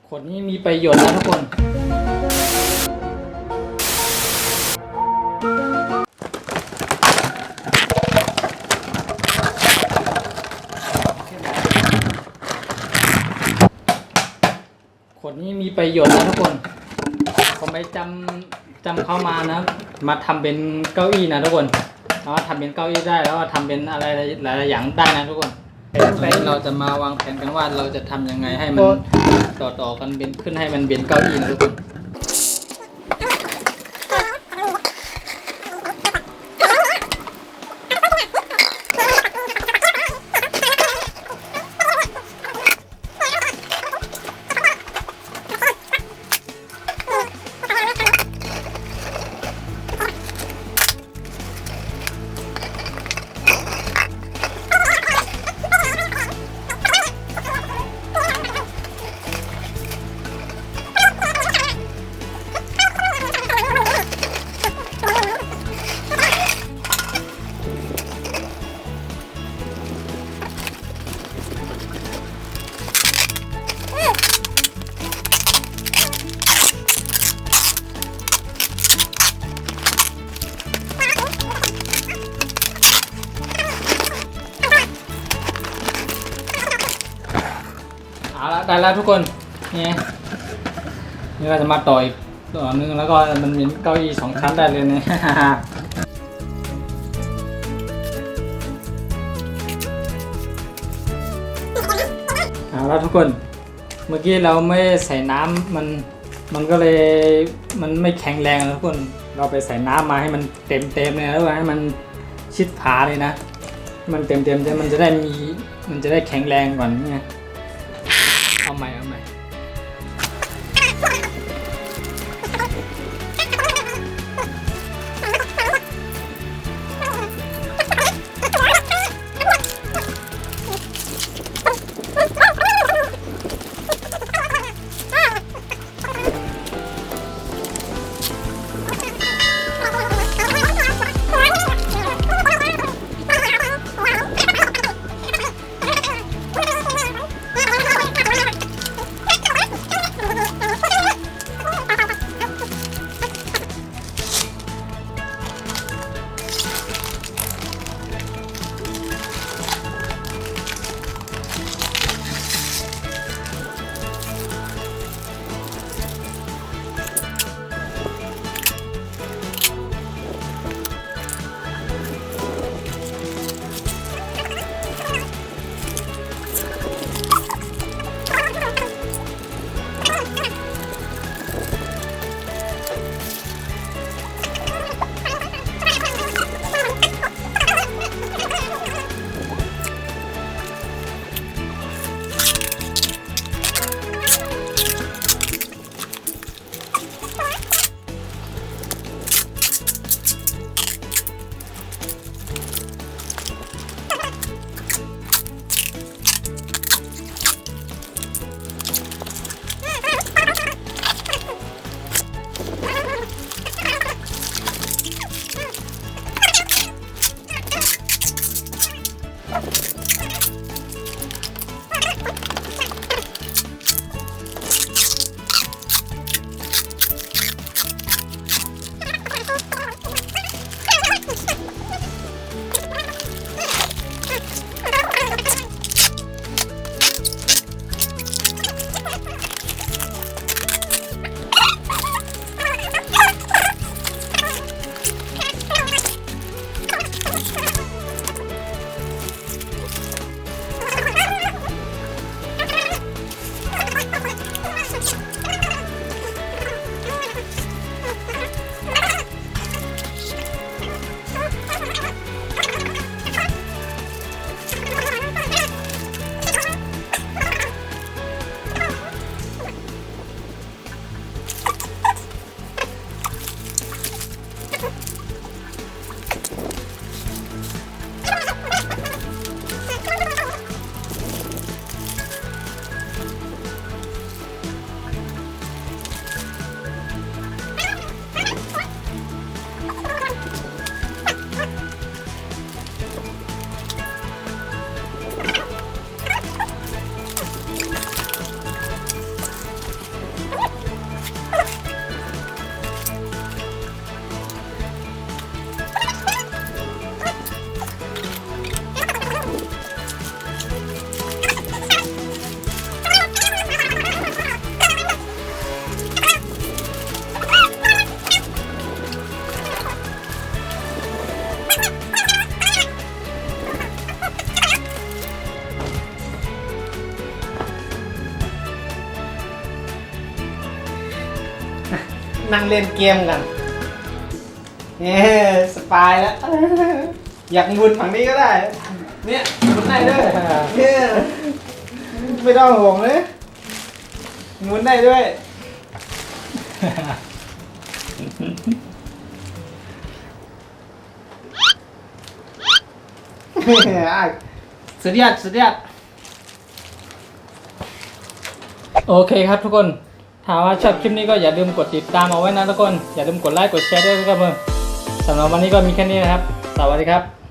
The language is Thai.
ขวดนี้มีประโยชน์นะทุกคนขวดนี้มีประโยชน์นะทุกคนผมไปจำเข้ามานะมาทำเป็นเก้าอี้นะทุกคนแล้วทำเป็นเก้าอี้ได้แล้วทำเป็นอะไรหลายๆอย่างได้นะทุกคนวันนี้เราจะมาวางแผนกันว่าเราจะทำยังไงให้มันต่อกันเป็นขึ้นให้มันเป็นเก้าอี้นะทุกคนเอาละได้แล้วทุกคนนี่ก็จะมาต่ออีกต่อนึงแล้วก็มันเป็นเก้าอี้2 ชั้นได้เลยเนี่ยเอาละทุกคนเมื่อกี้เราไม่ใส่น้ำมันก็เลยมันไม่แข็งแรงนะทุกคนเราไปใส่น้ำมาให้มันเต็มเลยแล้วให้มันชิดฝาเลยนะมันเต็มมันจะได้แข็งแรงก่อนเนี่ยเอาใหม่ นั่งเล่นเกมกันสบายแล้วอยากหมุนฝั่งนี้ก็ได้เนี่ยหมุนได้ด้วยไม่ต้องห่วงเลยหมุนได้ด้วยสุดยอดสุดยอด โอเคครับทุกคนถ้าว่าชอบคลิปนี้ก็อย่าลืมกดติดตามเอาไว้นะทุกคนอย่าลืมกดไลค์กดแชร์ด้วยนะครับเพื่อนสำหรับวันนี้ก็มีแค่นี้นะครับสวัสดีครับ